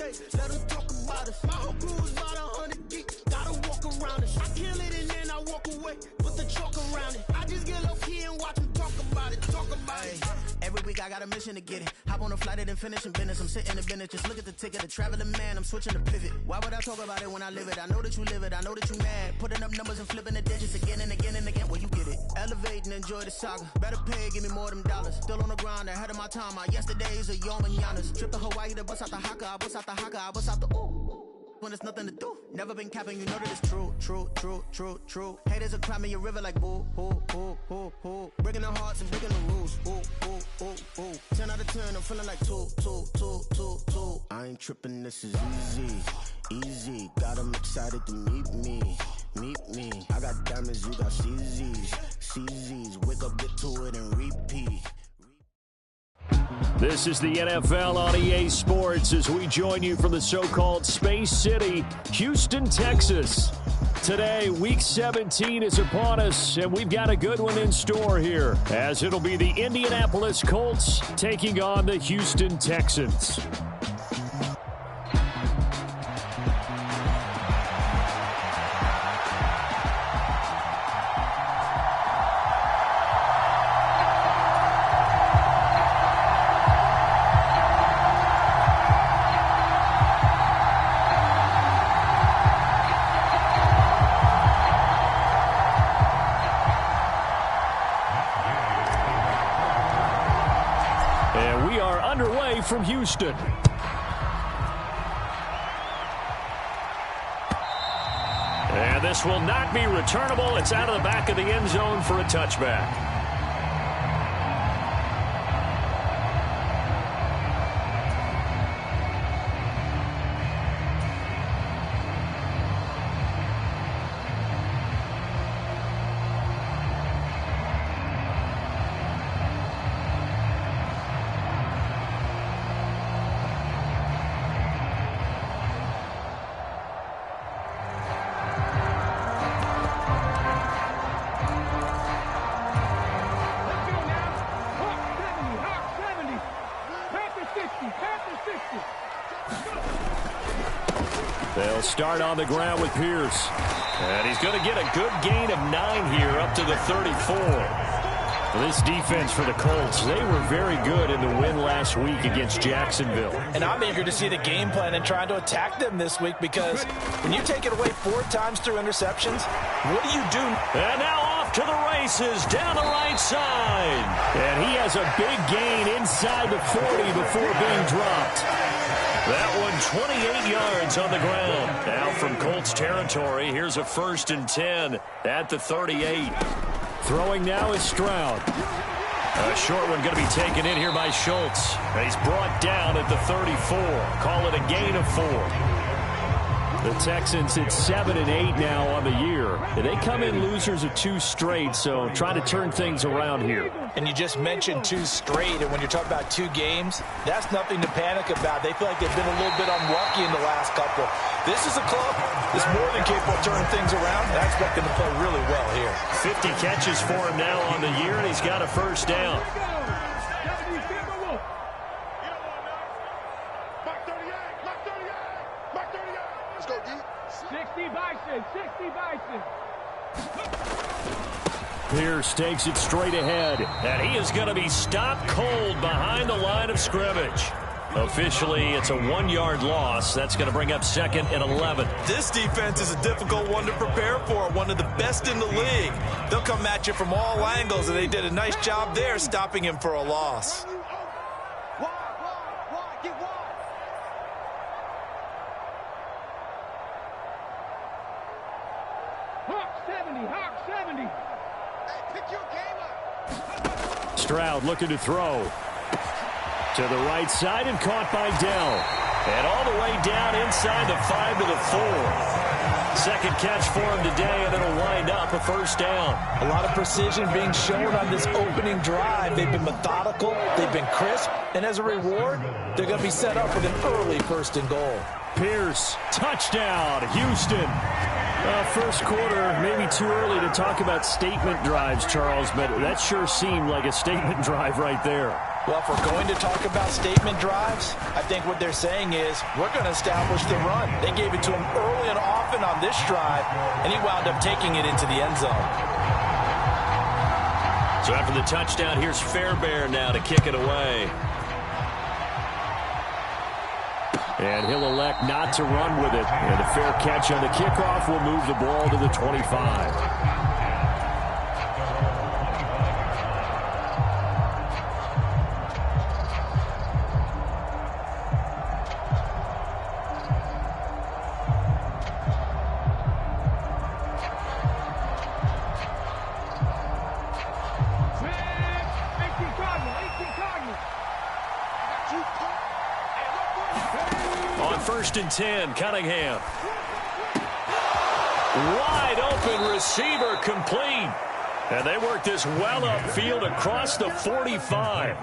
say, let them talk about us. My whole crew is about 100 deep. Gotta walk around us. I kill it and then I walk away. Put the chalk around it. I just get low key and watch them talk about it. Talk about it. Every week I got a mission to get it. Hop on a flight and then finish in business. I'm sitting in business. Just look at the ticket. A traveling man. I'm switching to pivot. Why would I talk about it when I live it? I know that you live it. I know that you mad. Putting up numbers and flipping the digits again and again and again. Well, you get it. Elevate and enjoy the saga. Better pay, give me more of them dollars. Still on the grind, ahead of my time. My yesterdays are your mananas. Trip to Hawaii to bust out the haka. I bust out the haka. I bust out the ooh. When there's nothing to do. Never been capping, you know that it's true, true, true, true, true. Haters are climbing your river like boo, hoo, hoo, hoo, hoo. Breaking their hearts and breaking the rules. Ooh, ooh, ooh, ooh. 10 out of 10, I'm feeling like 2, 2, 2, 2, 2. I ain't tripping, this is easy, easy. Got 'em excited to meet me. Meet me. I got diamonds, you got CZs. CZs. Wake up, get to it, and repeat. This is the NFL on EA Sports as we join you from the so-called Space City, Houston, Texas. Today, Week 17 is upon us, and we've got a good one in store here, as it'll be the Indianapolis Colts taking on the Houston Texans. From Houston. And this will not be returnable. It's out of the back of the end zone for a touchback. They'll start on the ground with Pierce. And he's going to get a good gain of 9 here up to the 34. This defense for the Colts, they were very good in the win last week against Jacksonville. And I'm eager to see the game plan and trying to attack them this week, because when you take it away 4 times through interceptions, what do you do? And now off to the races down the right side. And he has a big gain inside the 40 before being dropped. That one 28 yards on the ground. Now from Colts territory, here's a 1st and 10 at the 38. Throwing now is Stroud. A short one going to be taken in here by Schultz. And he's brought down at the 34. Call it a gain of 4. The Texans at 7-8 now on the year. And they come in losers of 2 straight, so trying to turn things around here. And you just mentioned 2 straight, and when you're talking about 2 games, that's nothing to panic about. They feel like they've been a little bit unlucky in the last couple. This is a club that's more than capable of turning things around, and I expect them to play really well here. 50 catches for him now on the year, and he's got a 1st down. Pierce takes it straight ahead, and he is going to be stopped cold behind the line of scrimmage. Officially, it's a 1-yard loss. That's going to bring up 2nd and 11. This defense is a difficult one to prepare for, one of the best in the league. They'll come at you from all angles, and they did a nice job there stopping him for a loss. Stroud looking to throw. To the right side and caught by Dell. And all the way down inside the 5 to the 4. 2nd catch for him today, and it'll wind up a 1st down. A lot of precision being shown on this opening drive. They've been methodical, they've been crisp, and as a reward, they're going to be set up with an early 1st and goal. Pierce, touchdown, Houston. First quarter, maybe too early to talk about statement drives, Charles, but that sure seemed like a statement drive right there. Well, if we're going to talk about statement drives, I think what they're saying is we're going to establish the run. They gave it to him early and often on this drive, and he wound up taking it into the end zone. So after the touchdown, here's Fairbairn now to kick it away. And he'll elect not to run with it. And a fair catch on the kickoff will move the ball to the 25. On 1st and 10, Cunningham. Wide open receiver complete. And they work this well upfield across the 45.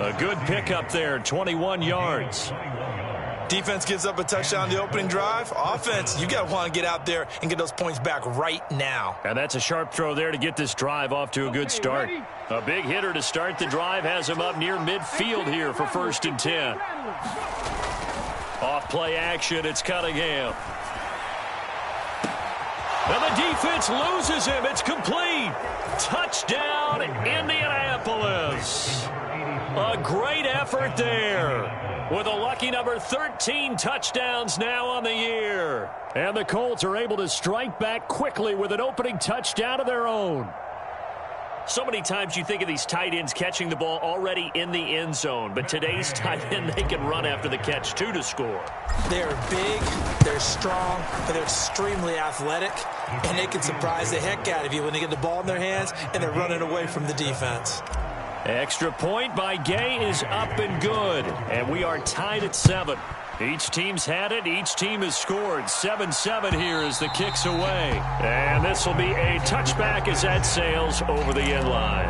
A good pickup there, 21 yards. Defense gives up a touchdown the opening drive. Offense, you got to want to get out there and get those points back right now. And that's a sharp throw there to get this drive off to a good start. A big hitter to start the drive has him up near midfield here for 1st and 10. Off play action, it's Cunningham. And the defense loses him. It's complete. Touchdown, Indianapolis. A great effort there, with a lucky number 13 touchdowns now on the year. And the Colts are able to strike back quickly with an opening touchdown of their own. So many times you think of these tight ends catching the ball already in the end zone, but today's tight end, they can run after the catch, too, to score. They're big, they're strong, and they're extremely athletic, and they can surprise the heck out of you when they get the ball in their hands and they're running away from the defense. Extra point by Gay is up and good, and we are tied at 7. Each team's had it. Each team has scored. 7-7 here as the kick's away. And this will be a touchback as that sails over the end line.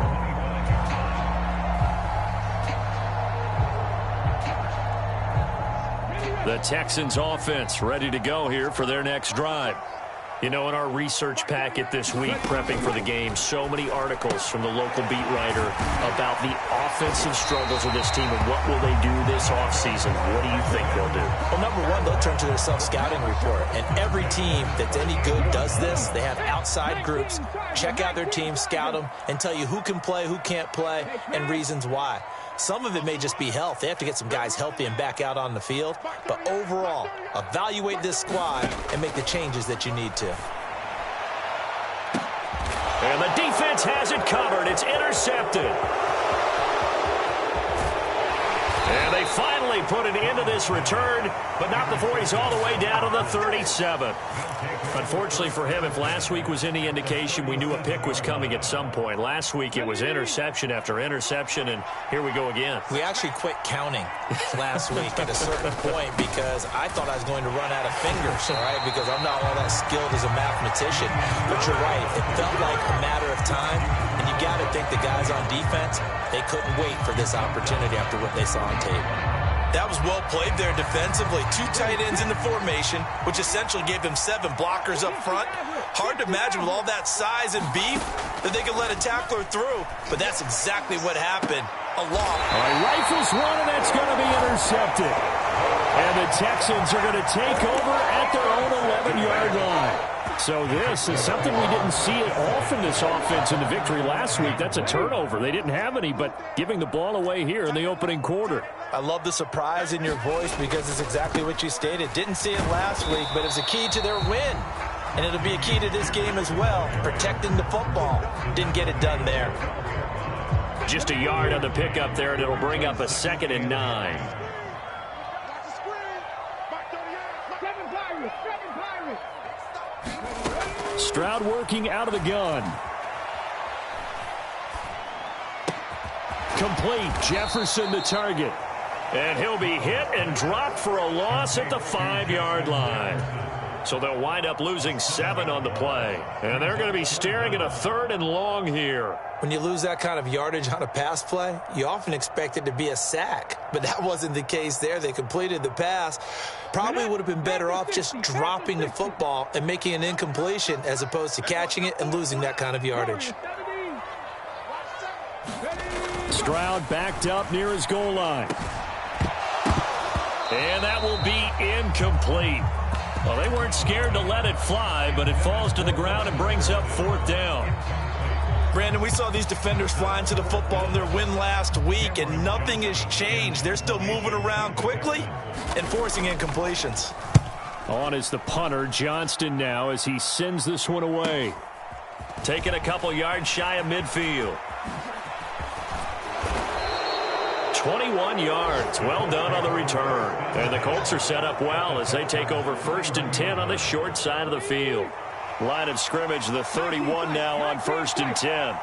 The Texans offense ready to go here for their next drive. You know, in our research packet this week, prepping for the game, so many articles from the local beat writer about the offensive struggles of this team and what will they do this offseason. What do you think they'll do? Well, number one, they'll turn to their self-scouting report. And every team that's any good does this. They have outside groups, check out their team, scout them, and tell you who can play, who can't play, and reasons why. Some of it may just be health. They have to get some guys healthy and back out on the field. But overall, evaluate this squad and make the changes that you need to. And the defense has it covered. It's intercepted. And they finally put an end to this return, but not before he's all the way down to the 37. Unfortunately for him, if last week was any indication, we knew a pick was coming at some point. Last week it was interception after interception, and here we go again. We actually quit counting last week at a certain point because I thought I was going to run out of fingers, all right, because I'm not all that skilled as a mathematician. But you're right, it felt like a matter of time, and you got to think the guys on defense, they couldn't wait for this opportunity after what they saw on tape. That was well played there defensively. 2 tight ends in the formation, which essentially gave them 7 blockers up front. Hard to imagine with all that size and beef that they could let a tackler through, but that's exactly what happened. All right, rifles one, and that's going to be intercepted. And the Texans are going to take over at their own 11-yard line. So this is something we didn't see it often, this offense in the victory last week. That's a turnover. They didn't have any, but giving the ball away here in the opening quarter. I love the surprise in your voice because it's exactly what you stated. Didn't see it last week, but it's a key to their win. And it'll be a key to this game as well, protecting the football. Didn't get it done there. Just a yard on the pickup there, and it'll bring up a 2nd and 9. Stroud working out of the gun. Complete. Jefferson the target. And he'll be hit and dropped for a loss at the 5-yard line. So they'll wind up losing 7 on the play. And they're going to be staring at a 3rd and long here. When you lose that kind of yardage on a pass play, you often expect it to be a sack. But that wasn't the case there. They completed the pass. Probably would have been better off just dropping the football and making an incompletion as opposed to catching it and losing that kind of yardage. Stroud backed up near his goal line. And that will be incomplete. Well, they weren't scared to let it fly, but it falls to the ground and brings up 4th down. Brandon, we saw these defenders flying to the football in their win last week, and nothing has changed. They're still moving around quickly and forcing incompletions. On is the punter, Johnston, now as he sends this one away. Taking a couple yards shy of midfield. 21 yards. Well done on the return. And the Colts are set up well as they take over 1st and 10 on the short side of the field. Line of scrimmage, the 31 now on 1st and 10.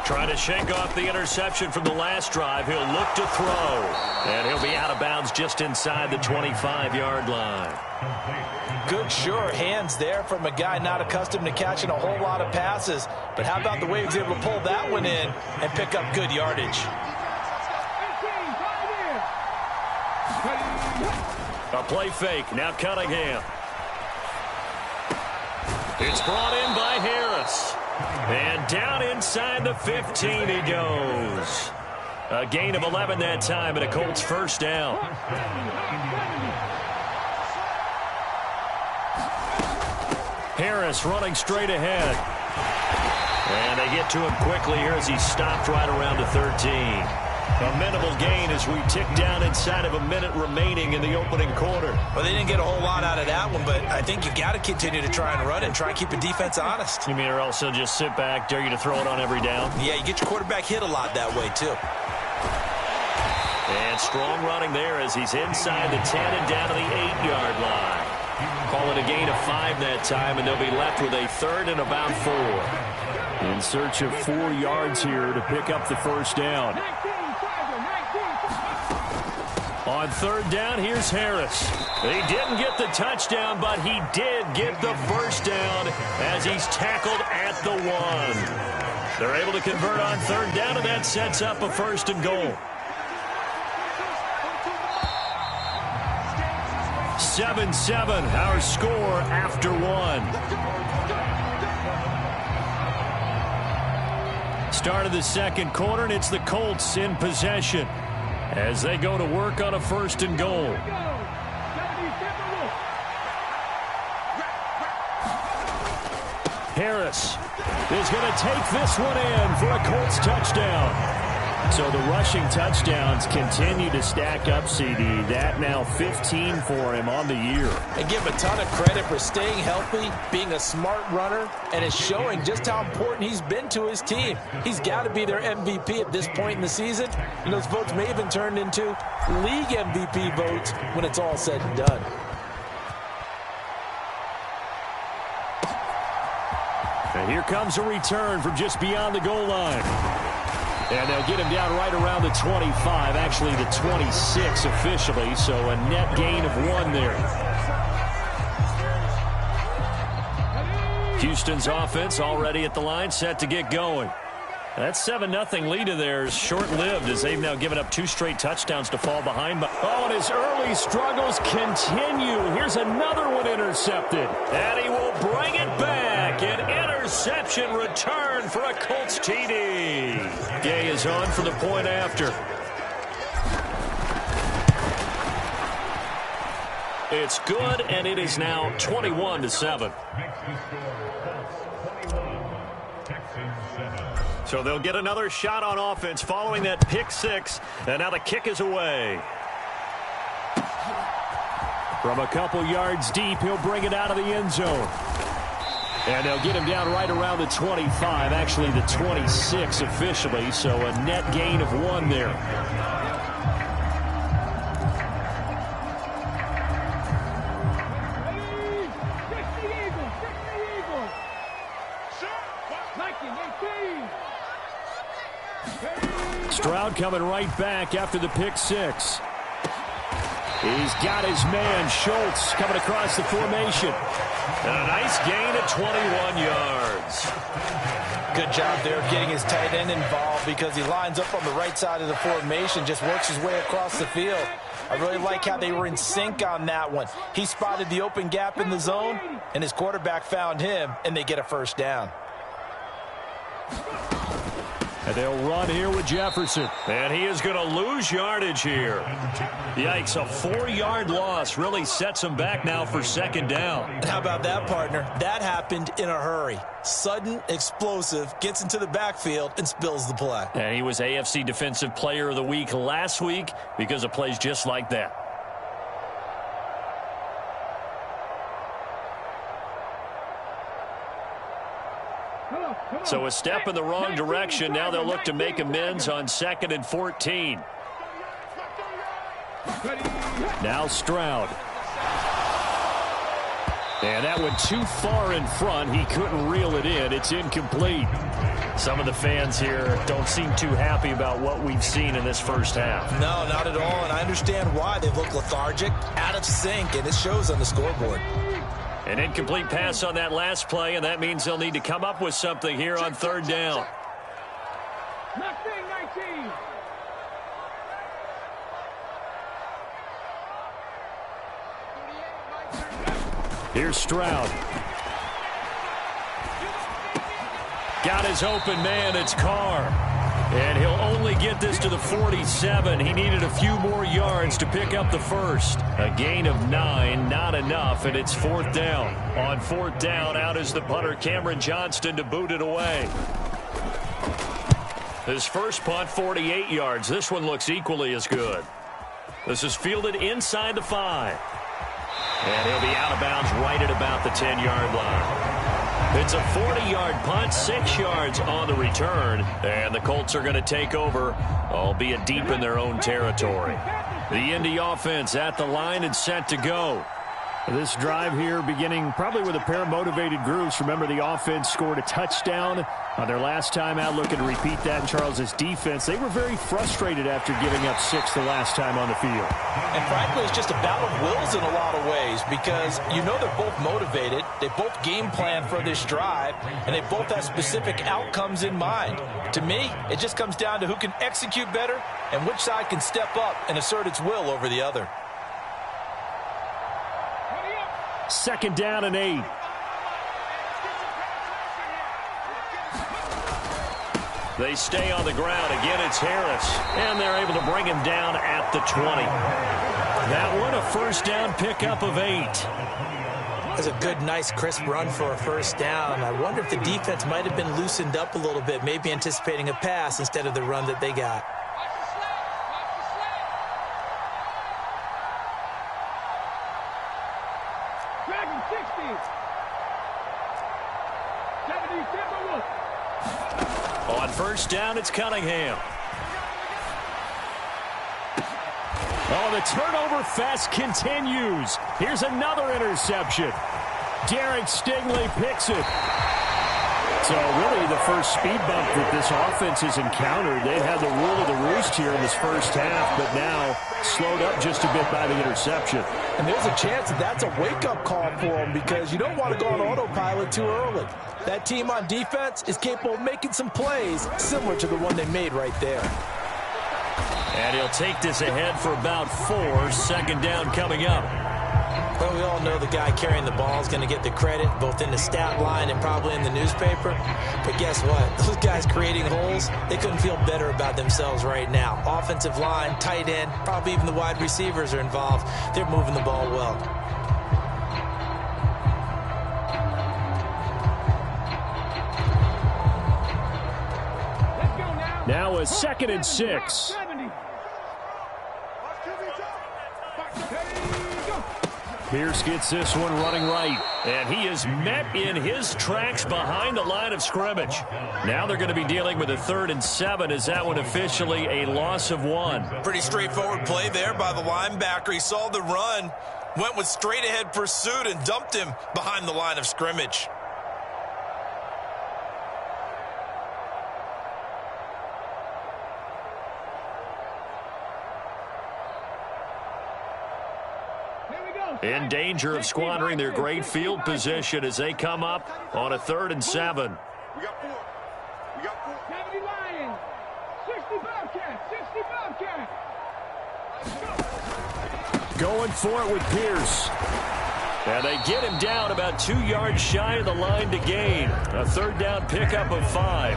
Trying to shake off the interception from the last drive. He'll look to throw. And he'll be out of bounds just inside the 25-yard line. Good, sure hands there from a guy not accustomed to catching a whole lot of passes. But how about the way he was able to pull that one in and pick up good yardage? A play fake. Now Cunningham. It's brought in by Harris. And down inside the 15 he goes. A gain of 11 that time and a Colts 1st down. Harris running straight ahead. And they get to him quickly here as he stopped right around the 13. A minimal gain as we tick down inside of a minute remaining in the opening quarter. Well, they didn't get a whole lot out of that one, but I think you got to continue to try and run and try and keep the defense honest. You mean or else they'll just sit back, dare you to throw it on every down? Yeah, you get your quarterback hit a lot that way, too. And strong running there as he's inside the 10 and down to the 8-yard line. Call it a gain of 5 that time, and they'll be left with a 3rd and about 4. In search of 4 yards here to pick up the 1st down. On 3rd down, here's Harris. He didn't get the touchdown, but he did get the 1st down as he's tackled at the 1. They're able to convert on 3rd down, and that sets up a 1st and goal. 7-7, our score after 1. Start of the 2nd quarter, and it's the Colts in possession as they go to work on a 1st and goal. Harris is going to take this one in for a Colts touchdown. So the rushing touchdowns continue to stack up, CD. That now 15 for him on the year. And give him a ton of credit for staying healthy, being a smart runner, and it's showing just how important he's been to his team. He's got to be their MVP at this point in the season. And those votes may even turn into league MVP votes when it's all said and done. And here comes a return from just beyond the goal line. And they'll get him down right around the 25, actually the 26 officially, so a net gain of 1 there. Houston's offense already at the line, set to get going. That 7-0 lead of theirs short-lived as they've now given up 2 straight touchdowns to fall behind. But oh, and his early struggles continue. Here's another one intercepted. And he will bring it back. An interception return for a Colts TD. Gay is on for the point after. It's good, and it is now 21-7. So they'll get another shot on offense following that pick 6, and now the kick is away. From a couple yards deep, he'll bring it out of the end zone. And they'll get him down right around the 25, actually the 26 officially, so a net gain of 1 there. Stroud coming right back after the pick 6. He's got his man, Schultz, coming across the formation. And a nice gain of 21 yards. Good job there of getting his tight end involved because he lines up on the right side of the formation, just works his way across the field. I really like how they were in sync on that one. He spotted the open gap in the zone, and his quarterback found him, and they get a 1st down. And they'll run here with Jefferson. And he is going to lose yardage here. Yikes, a 4-yard loss really sets him back now for second down. How about that, partner? That happened in a hurry. Sudden, explosive, gets into the backfield and spills the play. And he was AFC Defensive Player of the Week last week because of plays just like that. So a step in the wrong direction. Now they'll look to make amends on 2nd and 14. Now Stroud. And that went too far in front. He couldn't reel it in. It's incomplete. Some of the fans here don't seem too happy about what we've seen in this first half. No, not at all. And I understand why. They've looked lethargic, out of sync, and it shows on the scoreboard. An incomplete pass on that last play, and that means they'll need to come up with something here on 3rd down. Here's Stroud. Got his open man. It's Carr. And he'll only get this to the 47. He needed a few more yards to pick up the first. A gain of 9, not enough, and it's 4th down. On 4th down, out is the punter, Cameron Johnston, to boot it away. His first punt, 48 yards. This one looks equally as good. This is fielded inside the 5. And he'll be out of bounds right at about the 10-yard line. It's a 40-yard punt, 6 yards on the return, and the Colts are going to take over, albeit deep in their own territory. The Indy offense at the line and set to go. This drive here beginning probably with a pair of motivated groups. Remember, the offense scored a touchdown on their last time out, looking to repeat that in Charles's defense. They were very frustrated after giving up 6 the last time on the field. And frankly, it's just a battle of wills in a lot of ways because you know they're both motivated. They both game plan for this drive, and they both have specific outcomes in mind. To me, it just comes down to who can execute better and which side can step up and assert its will over the other. 2nd down and 8. They stay on the ground. Again, it's Harris. And they're able to bring him down at the 20. That one, a 1st down pickup of 8. That's a good, nice, crisp run for a 1st down. I wonder if the defense might have been loosened up a little bit, maybe anticipating a pass instead of the run that they got. On 1st down, it's Cunningham. Oh, the turnover fest continues. Here's another interception. Derek Stingley picks it. So really the first speed bump that this offense has encountered. They had the rule of the roost here in this first half, but now slowed up just a bit by the interception. And there's a chance that that's a wake-up call for them because you don't want to go on autopilot too early. That team on defense is capable of making some plays similar to the one they made right there. And he'll take this ahead for about 4. 2nd down coming up. Well, we all know the guy carrying the ball is going to get the credit, both in the stat line and probably in the newspaper. But guess what? Those guys creating holes, they couldn't feel better about themselves right now. Offensive line, tight end, probably even the wide receivers are involved. They're moving the ball well. Now a 2nd and 6. Pierce gets this one running right, and he is met in his tracks behind the line of scrimmage. Now they're going to be dealing with a 3rd and 7. Is that one officially a loss of 1? Pretty straightforward play there by the linebacker. He saw the run, went with straight-ahead pursuit, and dumped him behind the line of scrimmage. In danger of squandering their great field position as they come up on a 3rd and 7. We got 4. We got 4. 70 Lions. 65 Cats. Going for it with Pierce. And they get him down about 2 yards shy of the line to gain. A 3rd down pickup of 5.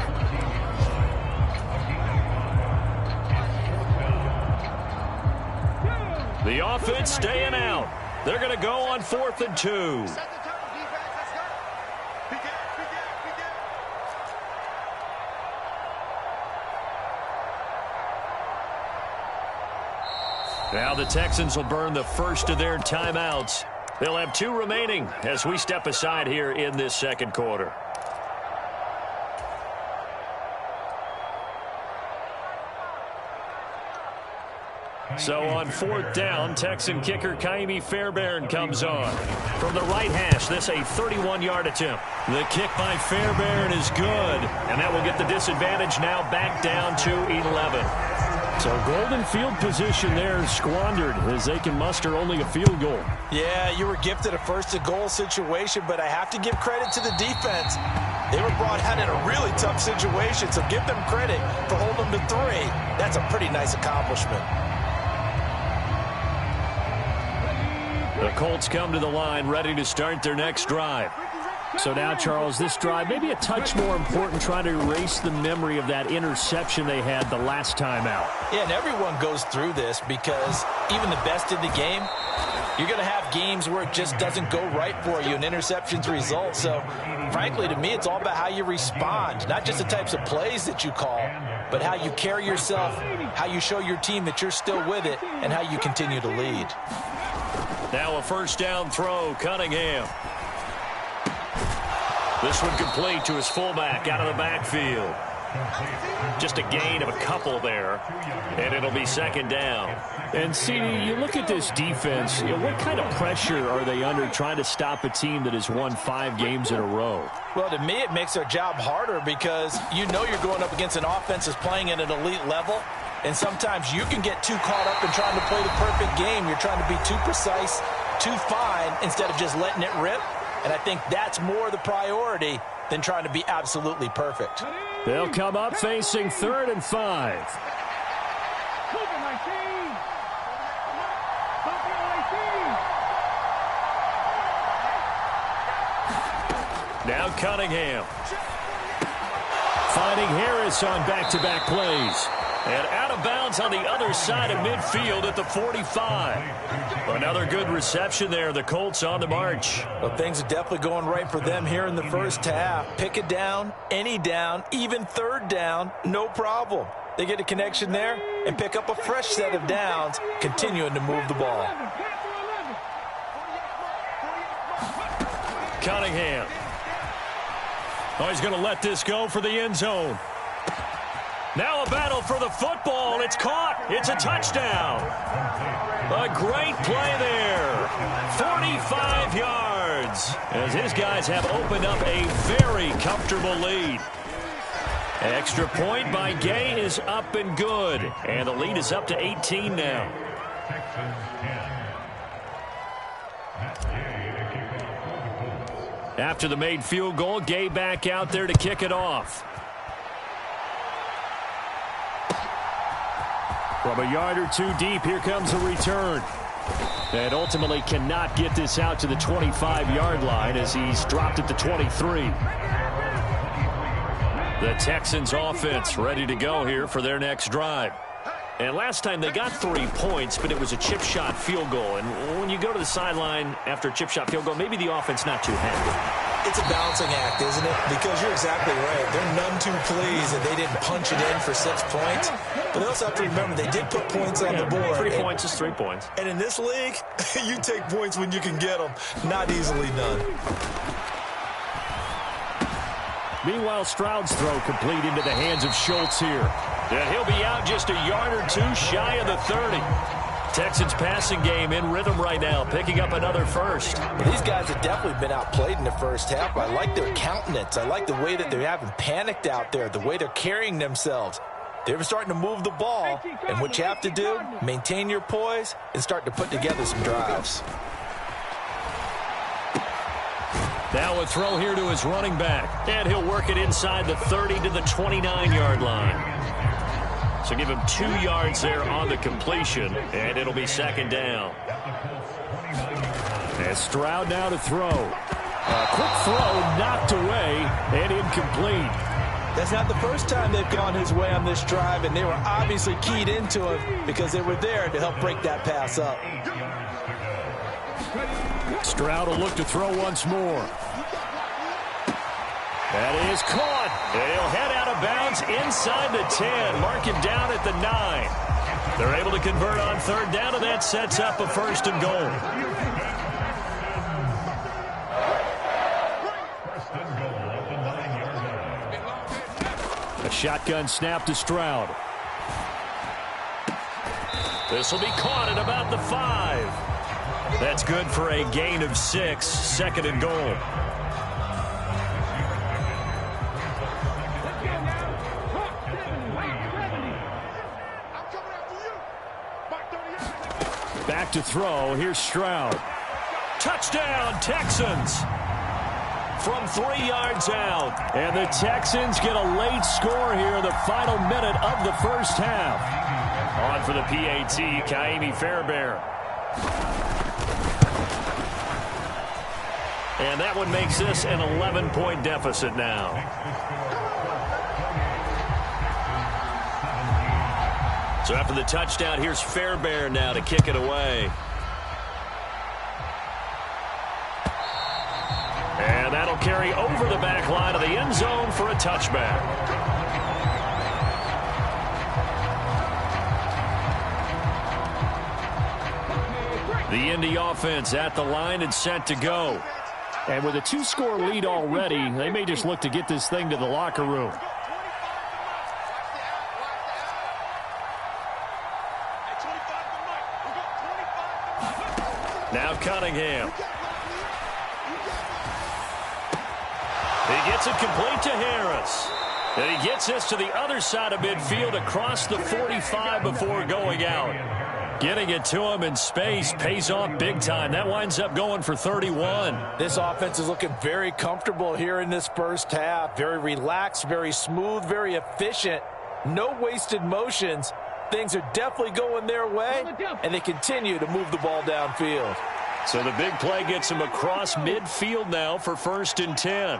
The offense staying out. They're going to go on 4th and 2. Now the Texans will burn the first of their timeouts. They'll have 2 remaining as we step aside here in this second quarter. So on 4th down, Texan kicker Kaimi Fairbairn comes on. From the right hash, this a 31-yard attempt. The kick by Fairbairn is good, and that will get the disadvantage now back down to 11. So golden field position there squandered as they can muster only a field goal. Yeah, you were gifted a first-to-goal situation, but I have to give credit to the defense. They were brought out in a really tough situation, so give them credit for holding them to 3. That's a pretty nice accomplishment. The Colts come to the line ready to start their next drive. So now, Charles, this drive maybe a touch more important, trying to erase the memory of that interception they had the last time out. Yeah, and everyone goes through this because even the best in the game, you're going to have games where it just doesn't go right for you and interceptions result. So, frankly, to me, it's all about how you respond, not just the types of plays that you call, but how you carry yourself, how you show your team that you're still with it, and how you continue to lead. Now a first down throw, Cunningham. This one complete to his fullback out of the backfield. Just a gain of a couple there, and it'll be second down. And, CD, you look at this defense, what kind of pressure are they under trying to stop a team that has won 5 games in a row? Well, to me, it makes their job harder because you know you're going up against an offense that's playing at an elite level, and sometimes you can get too caught up in trying to play the perfect game. You're trying to be too precise, too fine, instead of just letting it rip. And I think that's more the priority than trying to be absolutely perfect. They'll come up facing 3rd and 5. Now Cunningham. Finding Harris on back-to-back plays. And out of bounds on the other side of midfield at the 45. Another good reception there. The Colts on the march. Well, things are definitely going right for them here in the first half. Pick it down, any down, even 3rd down, no problem. They get a connection there and pick up a fresh set of downs, continuing to move the ball. Cunningham. Oh, he's going to let this go for the end zone. Now a battle for the football. It's caught. It's a touchdown. A great play there. 45 yards. As his guys have opened up a very comfortable lead. Extra point by Gay is up and good. And the lead is up to 18 now. After the made field goal, Gay back out there to kick it off. From a yard or 2 deep, here comes a return. And ultimately cannot get this out to the 25-yard line as he's dropped at the 23. The Texans offense ready to go here for their next drive. And last time they got 3 points, but it was a chip shot field goal. And when you go to the sideline after a chip shot field goal, maybe the offense not too happy. It's a balancing act, isn't it? Because you're exactly right. They're none too pleased that they didn't punch it in for 6 points. But they also have to remember they did put points on the board. 3 points is 3 points. And in this league, you take points when you can get them. Not easily done. Meanwhile, Stroud's throw complete into the hands of Schultz here. And he'll be out just a yard or 2 shy of the 30. Texans passing game in rhythm right now, picking up another first. Well, these guys have definitely been outplayed in the first half. I like their countenance. I like the way that they haven't panicked out there, the way they're carrying themselves. They're starting to move the ball, and what you have to do, maintain your poise and start to put together some drives. Now a throw here to his running back, and he'll work it inside the 30 to the 29-yard line. So give him 2 yards there on the completion, and it'll be second down. And Stroud now to throw. A quick throw knocked away and incomplete. That's not the first time they've gone his way on this drive, and they were obviously keyed into him because they were there to help break that pass up. Stroud will look to throw once more. That is caught. And he'll head out of bounds inside the 10. Mark him down at the 9. They're able to convert on third down, and that sets up a 1st and goal. A shotgun snap to Stroud. This will be caught at about the 5. That's good for a gain of 6. 2nd and goal. Back to throw. Here's Stroud. Touchdown, Texans. From 3 yards out. And the Texans get a late score here in the final minute of the first half. On for the PAT, Kaimi Fairbairn. And that one makes this an 11-point deficit now. So after the touchdown, here's Fairbairn now to kick it away. And that'll carry over the back line of the end zone for a touchback. The Indy offense at the line and set to go. And with a 2-score lead already, they may just look to get this thing to the locker room. Now Cunningham. He gets it complete to Harris. And he gets this to the other side of midfield across the 45 before going out. Getting it to him in space pays off big time. That winds up going for 31. This offense is looking very comfortable here in this first half. Very relaxed, very smooth, very efficient. No wasted motions. Things are definitely going their way, and they continue to move the ball downfield. So the big play gets him across midfield now for 1st and 10.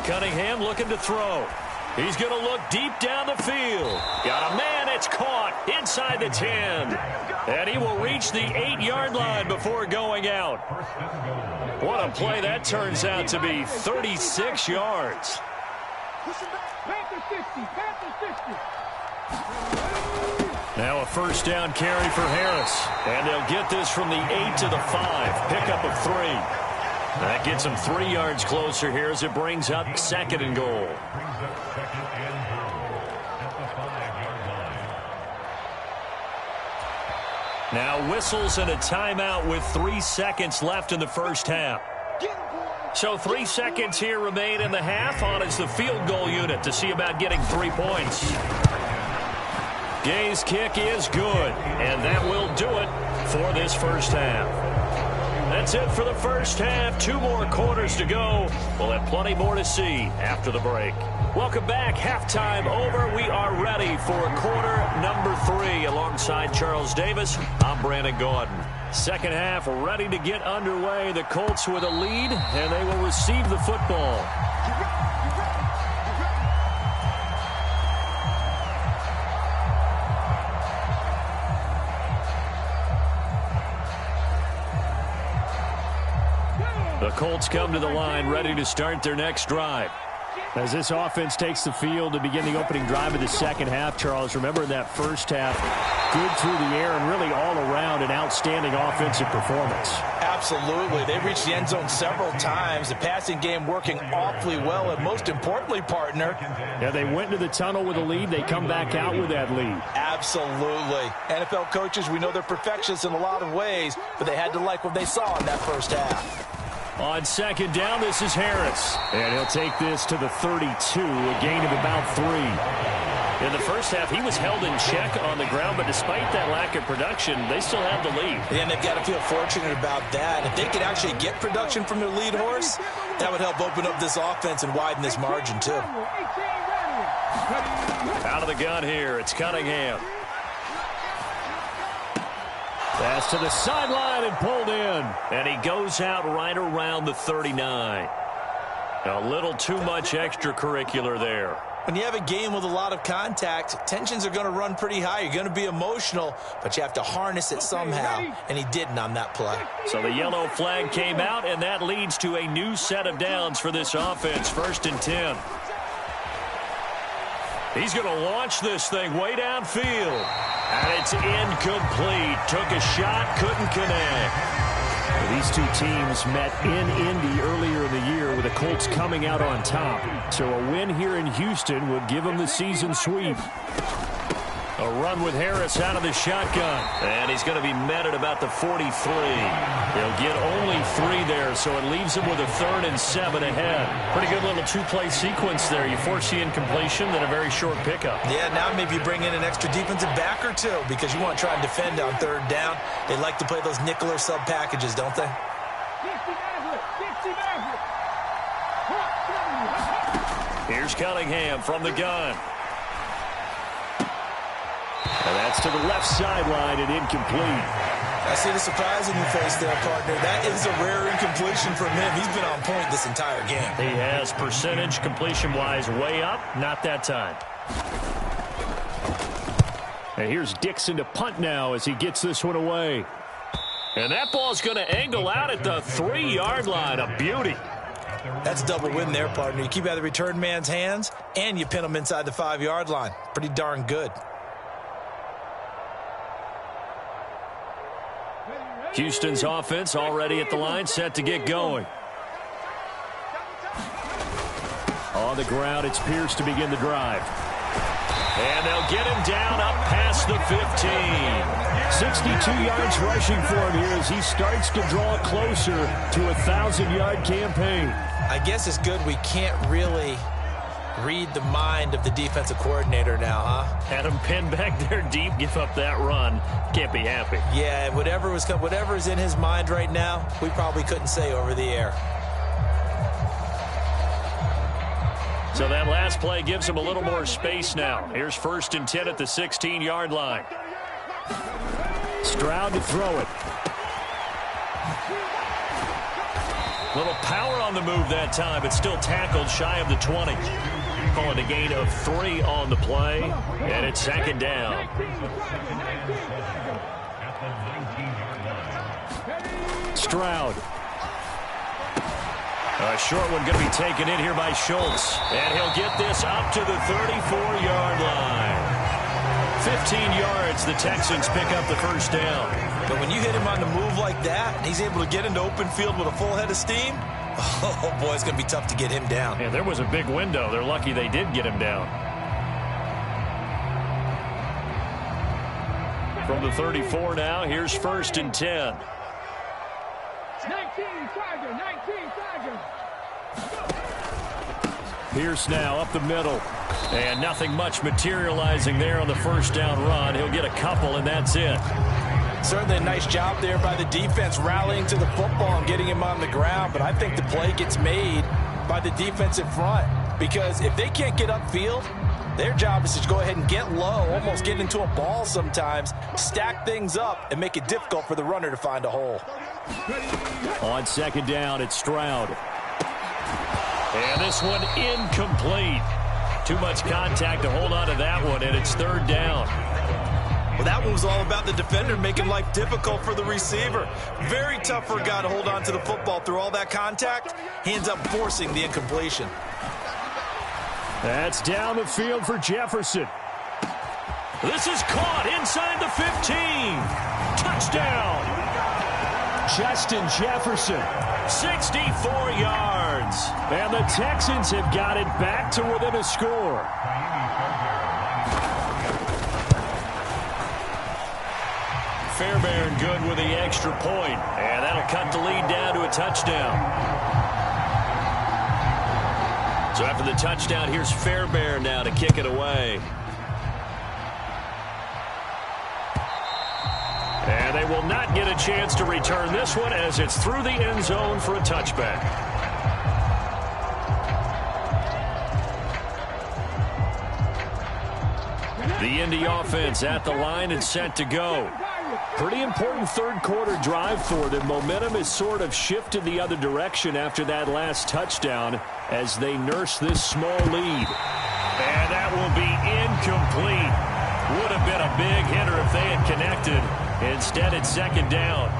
Cunningham looking to throw. He's going to look deep down the field. Got a man. It's caught inside the 10. And he will reach the 8-yard line before going out. What a play that turns out to be. 36 yards. Now a 1st down carry for Harris. And they'll get this from the 8 to the 5. Pickup of 3. That gets him 3 yards closer here as it brings up 2nd and goal. Now whistles and a timeout with 3 seconds left in the first half. So 3 seconds here remain in the half. On is the field goal unit to see about getting 3 points. Gay's kick is good, and that will do it for this first half. That's it for the first half. 2 more quarters to go. We'll have plenty more to see after the break. Welcome back. Halftime over. We are ready for quarter number 3. Alongside Charles Davis, I'm Brandon Gordon. Second half ready to get underway. The Colts with a lead, and they will receive the football. The Colts come to the line ready to start their next drive. As this offense takes the field to begin the opening drive of the second half, Charles, remember in that first half, good through the air and really all around an outstanding offensive performance. Absolutely. They reached the end zone several times. The passing game working awfully well, and most importantly, partner. Yeah, they went into the tunnel with a lead. They come back out with that lead. Absolutely. NFL coaches, we know they're perfectionists in a lot of ways, but they had to like what they saw in that first half. On second down, this is Harris. And he'll take this to the 32, a gain of about 3. In the first half, he was held in check on the ground, but despite that lack of production, they still have the lead. And they've got to feel fortunate about that. If they could actually get production from their lead horse, that would help open up this offense and widen this margin, too. Out of the gun here, it's Cunningham. Pass to the sideline and pulled in. And he goes out right around the 39. A little too much extracurricular there. When you have a game with a lot of contact, tensions are going to run pretty high. You're going to be emotional, but you have to harness it somehow, and he didn't on that play. So the yellow flag came out, and that leads to a new set of downs for this offense. 1st and 10. He's going to launch this thing way downfield. And it's incomplete. Took a shot, couldn't connect. These two teams met in Indy earlier in the year with the Colts coming out on top. So a win here in Houston would give them the season sweep. A run with Harris out of the shotgun. And he's going to be met at about the 43. They'll get only 3 there, so it leaves them with a 3rd and 7 ahead. Pretty good little 2-play sequence there. You force the incompletion, then a very short pickup. Yeah, now maybe you bring in an extra defensive back or two because you want to try and defend on 3rd down. They like to play those nickel or sub packages, don't they? Here's Cunningham from the gun. And that's to the left sideline and incomplete. I see the surprise in your face there, partner. That is a rare incompletion from him. He's been on point this entire game. He has percentage completion-wise way up. Not that time. And here's Dixon to punt now as he gets this one away. And that ball's going to angle out at the 3-yard line. A beauty. That's a double win there, partner. You keep out of the return man's hands, and you pin him inside the 5-yard line. Pretty darn good. Houston's offense already at the line, set to get going. On the ground, it's Pierce to begin the drive. And they'll get him down up past the 15. 62 yards rushing for him here as he starts to draw closer to a 1,000-yard campaign. I guess it's good we can't really read the mind of the defensive coordinator now, huh? Had him pinned back there deep, give up that run. Can't be happy. Yeah, whatever is in his mind right now, we probably couldn't say over the air. So that last play gives him a little more space now. Here's 1st and 10 at the 16-yard line. Stroud to throw it. Little power on the move that time, but still tackled shy of the 20. Calling a gain of 3 on the play, and it's 2nd down. Stroud. A short one going to be taken in here by Schultz, and he'll get this up to the 34-yard line. 15 yards, the Texans pick up the 1st down. But when you hit him on the move like that, and he's able to get into open field with a full head of steam, oh, boy, it's going to be tough to get him down. Yeah, there was a big window. They're lucky they did get him down. From the 34 now, here's 1st and 10. 19, Tiger, 19, Tiger. Pierce now up the middle. And nothing much materializing there on the 1st down run. He'll get a couple, and that's it. Certainly a nice job there by the defense rallying to the football and getting him on the ground. But I think the play gets made by the defensive front. Because if they can't get upfield, their job is to go ahead and get low, almost get into a ball sometimes, stack things up, and make it difficult for the runner to find a hole. On 2nd down, it's Stroud. And this one incomplete. Too much contact to hold on to that one, and it's 3rd down. Well, that one was all about the defender making life difficult for the receiver. Very tough for a guy to hold on to the football through all that contact. He ends up forcing the incompletion. That's down the field for Jefferson. This is caught inside the 15. Touchdown. Justin Jefferson. 64 yards. And the Texans have got it back to within a score. Fairbairn good with the extra point, and that'll cut the lead down to a touchdown. So after the touchdown, here's Fairbairn now to kick it away. And they will not get a chance to return this one as it's through the end zone for a touchback. The Indy offense at the line and set to go. Pretty important third-quarter drive for them. Momentum has sort of shifted the other direction after that last touchdown as they nurse this small lead. And that will be incomplete. Would have been a big hitter if they had connected. Instead, it's second down.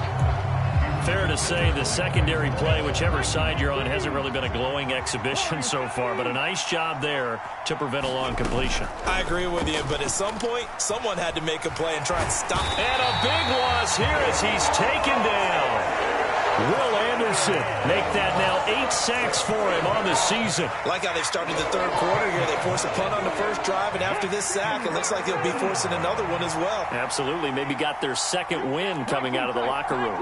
Fair to say the secondary play, whichever side you're on, hasn't really been a glowing exhibition so far, but a nice job there to prevent a long completion. I agree with you, but at some point, someone had to make a play and try and stop. And a big loss here as he's taken down. Will Anderson make that now 8 sacks for him on the season. Like how they've started the third quarter here. They force a punt on the first drive, and after this sack, it looks like they'll be forcing another one as well. Absolutely. Maybe got their second win coming out of the locker room.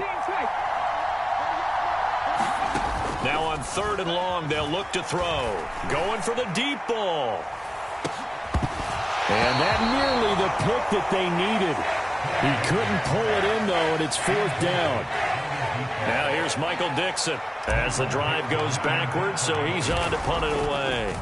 Now on 3rd and long, they'll look to throw. Going for the deep ball. And that nearly the pick that they needed. He couldn't pull it in, though, and it's 4th down. Now here's Michael Dixon as the drive goes backwards, so he's on to punt it away.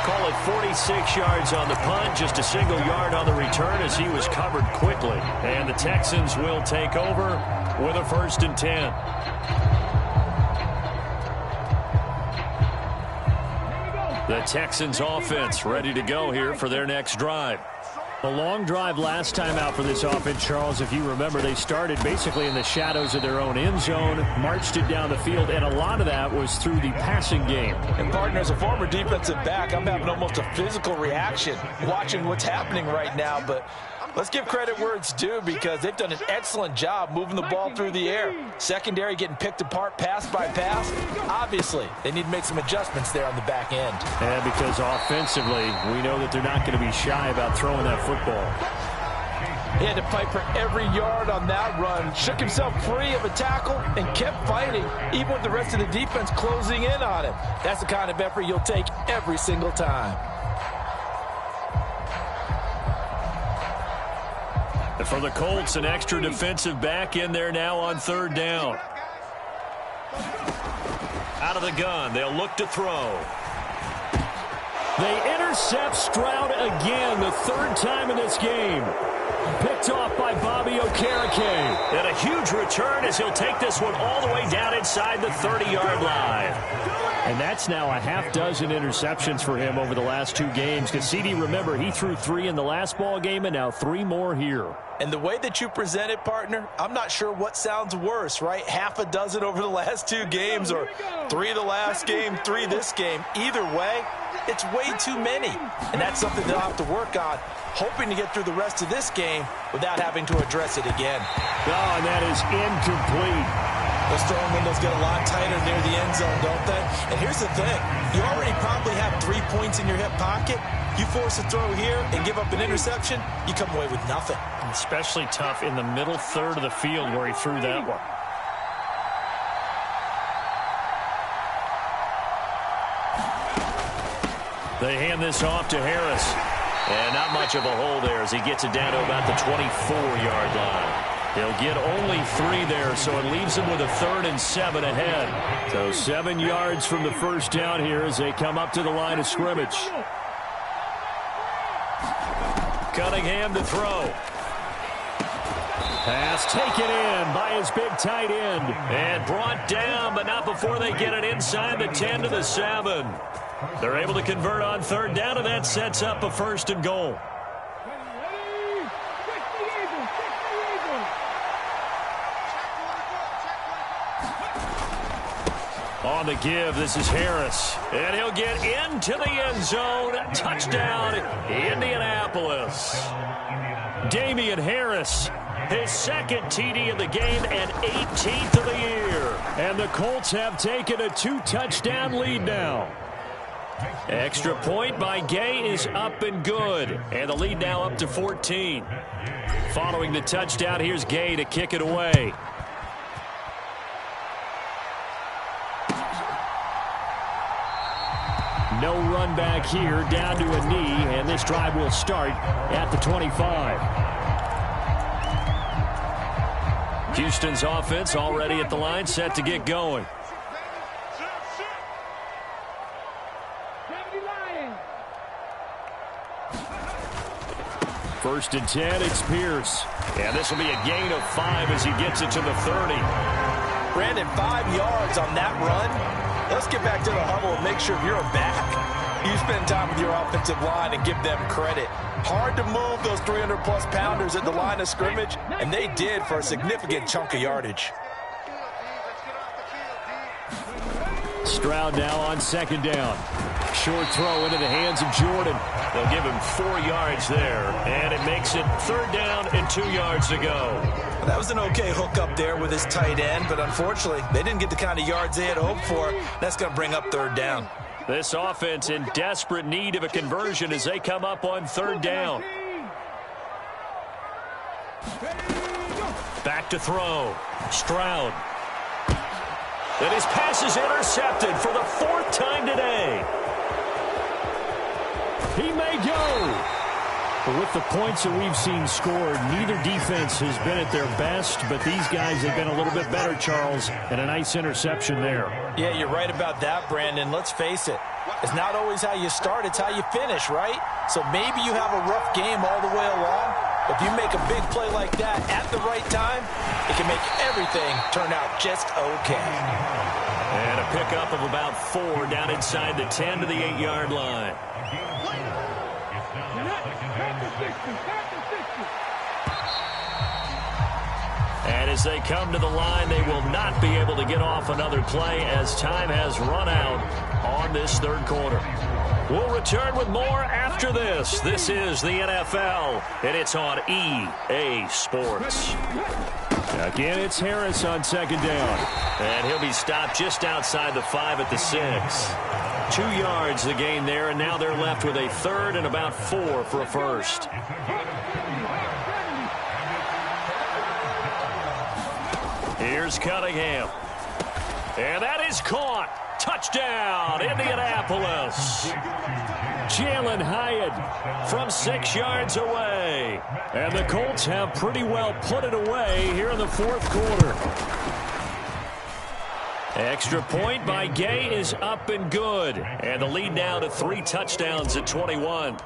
Call it 46 yards on the punt, just a single yard on the return as he was covered quickly. And the Texans will take over with a 1st and 10. The Texans offense ready to go here for their next drive. A long drive last time out for this offense, Charles. If you remember, they started basically in the shadows of their own end zone, marched it down the field, and a lot of that was through the passing game. And, partner, as a former defensive back, I'm having almost a physical reaction watching what's happening right now. But let's give credit where it's due because they've done an excellent job moving the ball through the air. Secondary getting picked apart pass by pass. Obviously, they need to make some adjustments there on the back end. And because offensively, we know that they're not going to be shy about throwing that football. He had to fight for every yard on that run. Shook himself free of a tackle and kept fighting, even with the rest of the defense closing in on him. That's the kind of effort you'll take every single time. And for the Colts, an extra defensive back in there now on 3rd down. Out of the gun, they'll look to throw. They intercept Stroud again, the 3rd time in this game. Picked off by Bobby Okereke. And a huge return as he'll take this one all the way down inside the 30-yard line. And that's now a half dozen interceptions for him over the last 2 games. Because, CD, remember, he threw 3 in the last ball game and now 3 more here. And the way that you present it, partner, I'm not sure what sounds worse, right? Half a dozen over the last 2 games or 3 the last game, 3 this game. Either way, it's way too many. And that's something they'll have to work on, hoping to get through the rest of this game without having to address it again. Oh, and that is incomplete. Those throwing windows get a lot tighter near the end zone, don't they? And here's the thing. You already probably have 3 points in your hip pocket. You force a throw here and give up an interception, you come away with nothing. Especially tough in the middle third of the field where he threw that one. They hand this off to Harris. And not much of a hole there as he gets it down to about the 24-yard line. He'll get only 3 there, so it leaves him with a 3rd and 7 ahead. So 7 yards from the first down here as they come up to the line of scrimmage. Cunningham to throw. Pass taken in by his big tight end. And brought down, but not before they get it inside the 10 to the 7. They're able to convert on 3rd down, and that sets up a 1st and goal. On the give, this is Harris. And he'll get into the end zone. Touchdown, Indianapolis. Damian Harris, his 2nd TD of the game and 18th of the year. And the Colts have taken a 2-touchdown lead now. Extra point by Gay is up and good. And the lead now up to 14. Following the touchdown, here's Gay to kick it away. No run back here, down to a knee, and this drive will start at the 25. Houston's offense already at the line, set to get going. First and 10, it's Pierce. And this will be a gain of 5 as he gets it to the 30. Brandon, 5 yards on that run. Let's get back to the huddle and make sure you're back. You spend time with your offensive line and give them credit. Hard to move those 300-plus pounders at the line of scrimmage, and they did for a significant chunk of yardage. Stroud now on second down. Short throw into the hands of Jordan. They'll give him 4 yards there, and it makes it 3rd down and 2 yards to go. That was an okay hook up there with his tight end, but unfortunately, they didn't get the kind of yards they had hoped for. That's going to bring up 3rd down. This offense in desperate need of a conversion as they come up on 3rd down. Back to throw. Stroud. And his pass is intercepted for the 4th time today. He may go. But with the points that we've seen scored, neither defense has been at their best, but these guys have been a little bit better, Charles, and a nice interception there. Yeah, you're right about that, Brandon. Let's face it. It's not always how you start, it's how you finish, right? So maybe you have a rough game all the way along, but if you make a big play like that at the right time, it can make everything turn out just okay. And a pickup of about 4 down inside the 10 to the 8-yard line. And as they come to the line, they will not be able to get off another play as time has run out on this 3rd quarter. We'll return with more after this. This is the NFL, and it's on EA Sports. Again, it's Harris on second down. And he'll be stopped just outside the 5 at the 6. 2 yards the gain there, and now they're left with a 3rd and about 4 for a first. Here's Cunningham. And that is caught. Touchdown, Indianapolis. Jalen Hyatt from 6 yards away. And the Colts have pretty well put it away here in the 4th quarter. Extra point by Gay is up and good. And the lead now to 3 touchdowns at 21.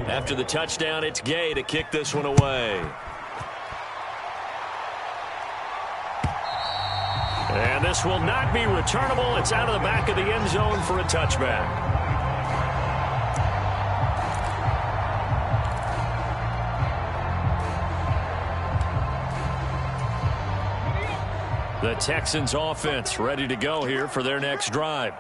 After the touchdown, it's Gay to kick this one away. And this will not be returnable. It's out of the back of the end zone for a touchback. The Texans offense ready to go here for their next drive.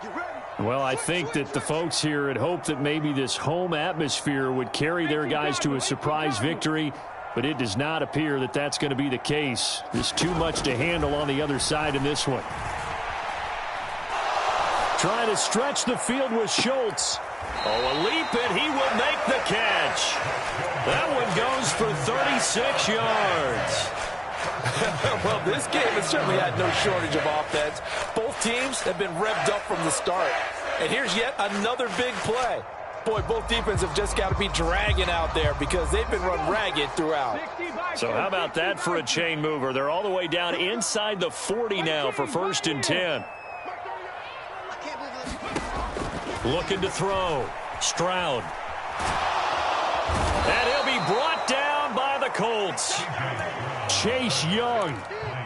Well, I think that the folks here had hoped that maybe this home atmosphere would carry their guys to a surprise victory, but it does not appear that that's going to be the case. There's too much to handle on the other side in this one. Trying to stretch the field with Schultz. Oh, a leap, and he will make the catch. That one goes for 36 yards. Well, this game has certainly had no shortage of offense. Both teams have been revved up from the start. And here's yet another big play. Boy, both defenses have just got to be dragging out there because they've been run ragged throughout. So how about that for a chain mover? They're all the way down inside the 40 now for 1st and 10. Looking to throw. Stroud. And he'll be brought down by the Colts. Chase Young.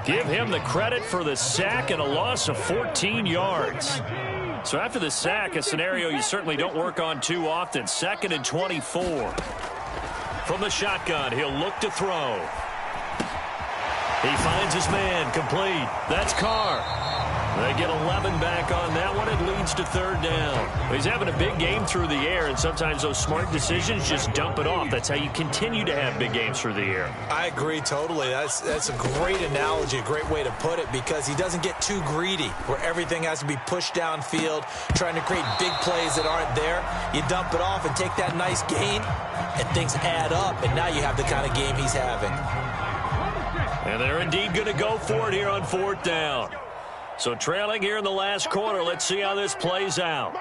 Give him the credit for the sack and a loss of 14 yards. So after the sack, a scenario you certainly don't work on too often. 2nd and 24. From the shotgun, he'll look to throw. He finds his man, complete. That's Carr. They get 11 back on that one. It leads to 3rd down. He's having a big game through the air, and sometimes those smart decisions just dump it off. That's how you continue to have big games through the air. I agree totally. That's a great analogy, a great way to put it, because he doesn't get too greedy where everything has to be pushed downfield, trying to create big plays that aren't there. You dump it off and take that nice gain, and things add up, and now you have the kind of game he's having. And they're indeed going to go for it here on 4th down. So trailing here in the last quarter, let's see how this plays out.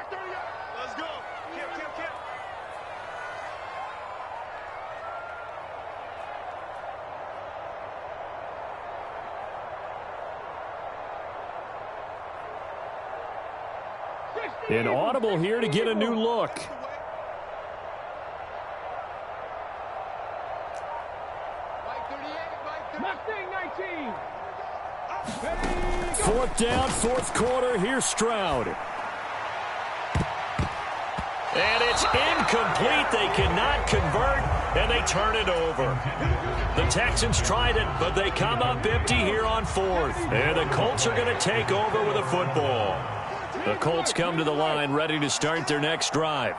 An audible here to get a new look. Fourth down, fourth quarter. Here's Stroud. And it's incomplete. They cannot convert, and they turn it over. The Texans tried it, but they come up empty here on fourth. And the Colts are going to take over with a football. The Colts come to the line ready to start their next drive.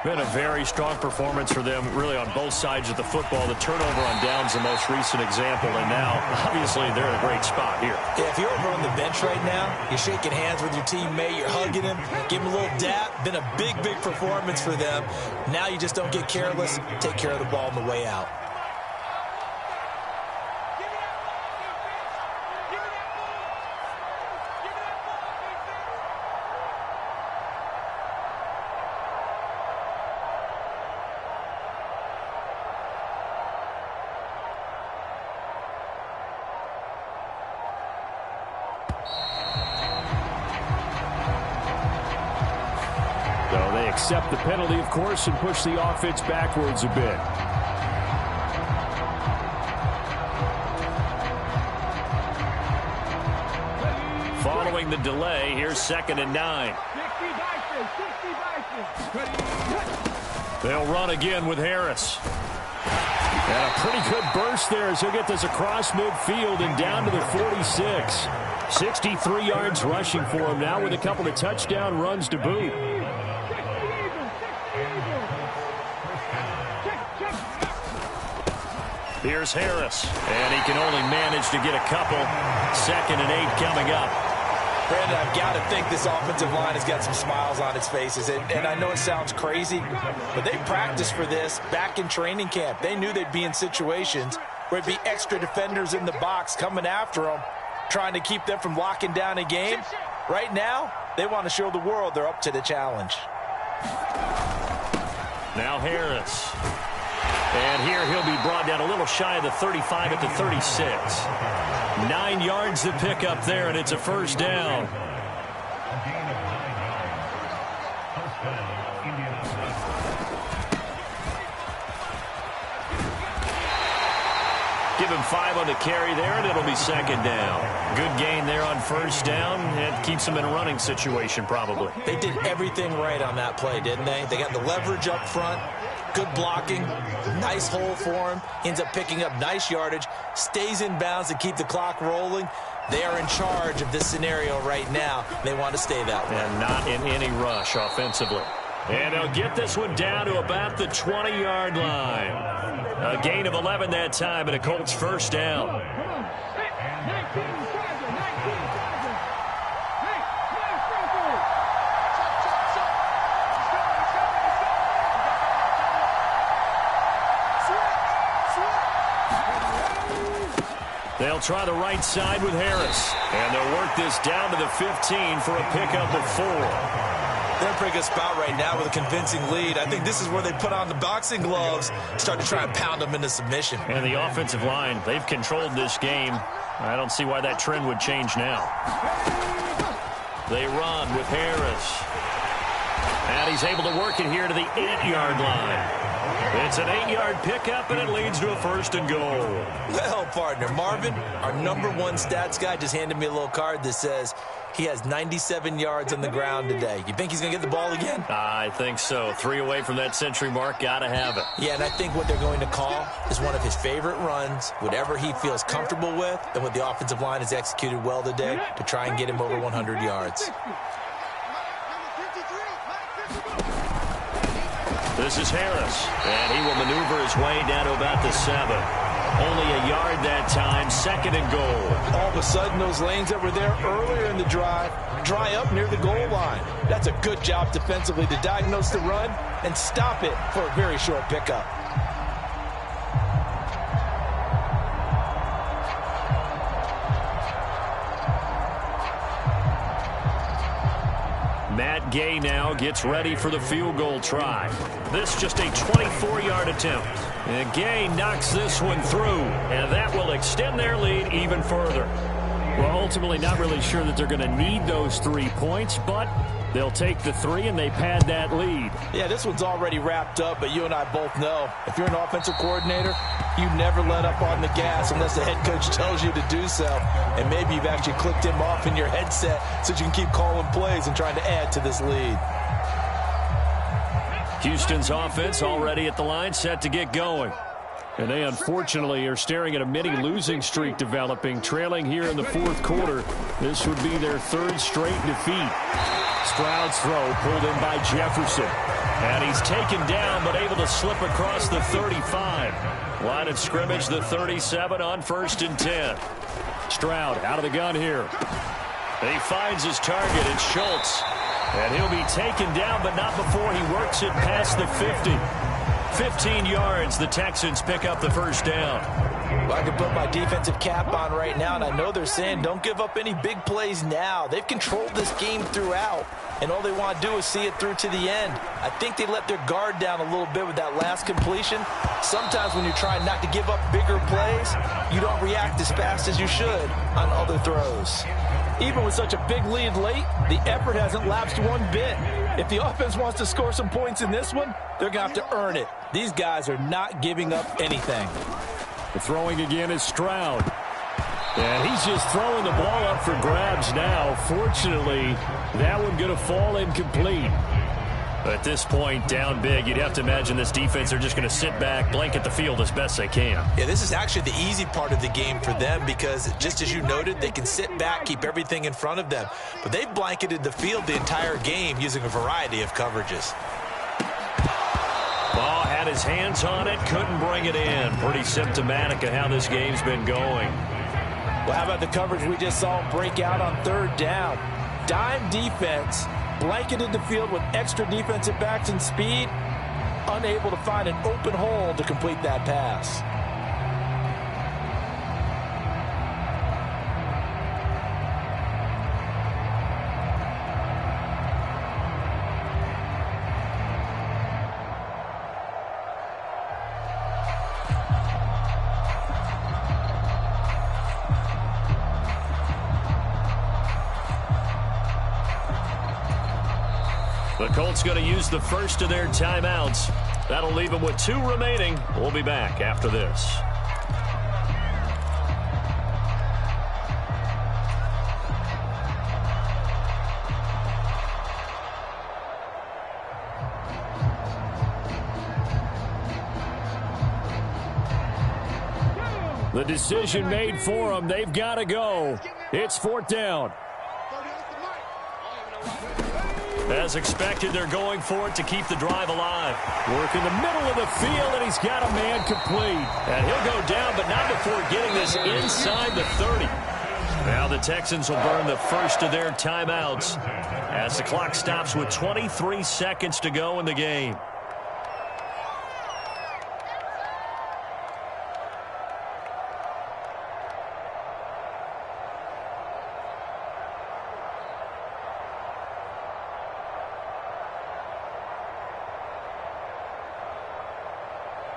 Been a very strong performance for them, really, on both sides of the football. The turnover on downs, the most recent example, and now, obviously, they're in a great spot here. Yeah, if you're over on the bench right now, you're shaking hands with your teammate, you're hugging him, give him a little dap. Been a big, big performance for them. Now you just don't get careless. Take care of the ball on the way out. Accept the penalty, of course, and push the offense backwards a bit. Following the delay, here's 2nd and 9. They'll run again with Harris. And a pretty good burst there as he'll get this across midfield and down to the 46. 63 yards rushing for him now with a couple of touchdown runs to boot. Here's Harris, and he can only manage to get a couple. 2nd and 8 coming up. Brandon, I've got to think this offensive line has got some smiles on its faces. And I know it sounds crazy, but they practiced for this back in training camp. They knew they'd be in situations where it'd be extra defenders in the box coming after them, trying to keep them from locking down a game. Right now, they want to show the world they're up to the challenge. Now Harris. And here he'll be brought down a little shy of the 35 at the 36. 9 yards to pick up there, and it's a first down. Give him 5 on the carry there, and it'll be 2nd down. Good gain there on first down. It keeps them in a running situation, probably. They did everything right on that play, didn't they? They got the leverage up front. Good blocking, nice hole for him, ends up picking up nice yardage, stays in bounds to keep the clock rolling. They are in charge of this scenario right now. They want to stay that way. And not in any rush offensively. And they'll get this one down to about the 20-yard line. A gain of 11 that time, and a Colts first down. They'll try the right side with Harris. And they'll work this down to the 15 for a pickup of 4. They're in a pretty good spot right now with a convincing lead. I think this is where they put on the boxing gloves, start to try and pound them into submission. And the offensive line, they've controlled this game. I don't see why that trend would change now. They run with Harris. And he's able to work it here to the 8-yard line. It's an 8-yard pickup, and it leads to a 1st and goal. Well, partner, Marvin, our #1 stats guy, just handed me a little card that says he has 97 yards on the ground today. You think he's going to get the ball again? I think so. 3 away from that century mark. Got to have it. Yeah, and I think what they're going to call is one of his favorite runs, whatever he feels comfortable with, and what the offensive line has executed well today to try and get him over 100 yards. This is Harris, and he will maneuver his way down to about the 7. Only a yard that time, 2nd and goal. All of a sudden, those lanes that were there earlier in the drive dry up near the goal line. That's a good job defensively to diagnose the run and stop it for a very short pickup. Matt Gay now gets ready for the field goal try. This just a 24-yard attempt. And Gay knocks this one through, and that will extend their lead even further. Well, ultimately not really sure that they're going to need those 3 points, but They'll take the 3, and they pad that lead. Yeah, this one's already wrapped up, but you and I both know if you're an offensive coordinator, you never let up on the gas unless the head coach tells you to do so. And maybe you've actually clicked him off in your headset so you can keep calling plays and trying to add to this lead. Houston's offense already at the line, set to get going. And they unfortunately are staring at a mini losing streak developing, trailing here in the fourth quarter. This would be their 3rd straight defeat. Stroud's throw pulled in by Jefferson. And he's taken down but able to slip across the 35. Line of scrimmage, the 37 on 1st and 10. Stroud out of the gun here. He finds his target, it's Schultz. And he'll be taken down, but not before he works it past the 50. 15 yards, the Texans pick up the first down. Well, I can put my defensive cap on right now, and I know they're saying don't give up any big plays now. They've controlled this game throughout, and all they want to do is see it through to the end. I think they let their guard down a little bit with that last completion. Sometimes when you're trying not to give up bigger plays, you don't react as fast as you should on other throws. Even with such a big lead late, the effort hasn't lapsed one bit. If the offense wants to score some points in this one, they're going to have to earn it. These guys are not giving up anything. The throwing again is Stroud. And he's just throwing the ball up for grabs now. Fortunately, that one going to fall incomplete. At this point, down big, you'd have to imagine this defense are just going to sit back, blanket the field as best they can. Yeah, this is actually the easy part of the game for them because, just as you noted, they can sit back, keep everything in front of them. But they've blanketed the field the entire game using a variety of coverages. Ball had his hands on it, couldn't bring it in. Pretty symptomatic of how this game's been going. Well, how about the coverage we just saw break out on 3rd down? Dime defense. Blanketed the field with extra defensive backs and speed, unable to find an open hole to complete that pass. The Colts going to use the first of their timeouts. That'll leave them with 2 remaining. We'll be back after this. The decision made for them. They've got to go. It's 4th down. As expected, they're going for it to keep the drive alive. Work in the middle of the field, and he's got a man complete. And he'll go down, but not before getting this inside the 30. Now the Texans will burn the first of their timeouts as the clock stops with 23 seconds to go in the game.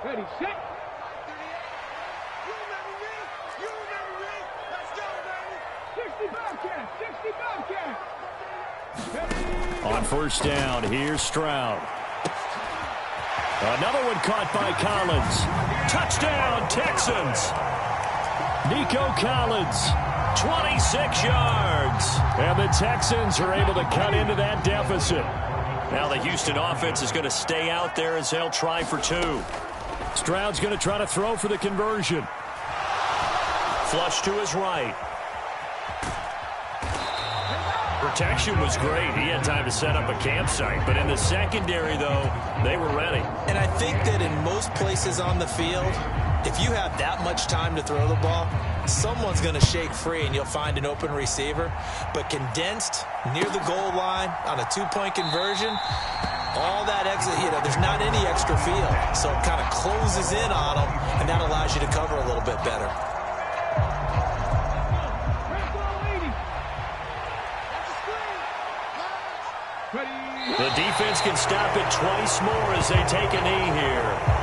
Ready, set. You remember me. Let's go, baby. 60 Bobcat. 60 Bobcat. On 1st down, here's Stroud. Another one caught by Collins. Touchdown, Texans. Nico Collins, 26 yards. And the Texans are able to cut into that deficit. Now the Houston offense is going to stay out there as they'll try for 2. Stroud's going to try to throw for the conversion. Flush to his right. Protection was great. He had time to set up a campsite. But in the secondary, though, they were ready. And I think that in most places on the field, if you have that much time to throw the ball, someone's going to shake free and you'll find an open receiver. But condensed near the goal line on a 2-point conversion, all that exit, there's not any extra field. So it kind of closes in on them, and that allows you to cover a little bit better. The defense can stop it twice more as they take a knee here.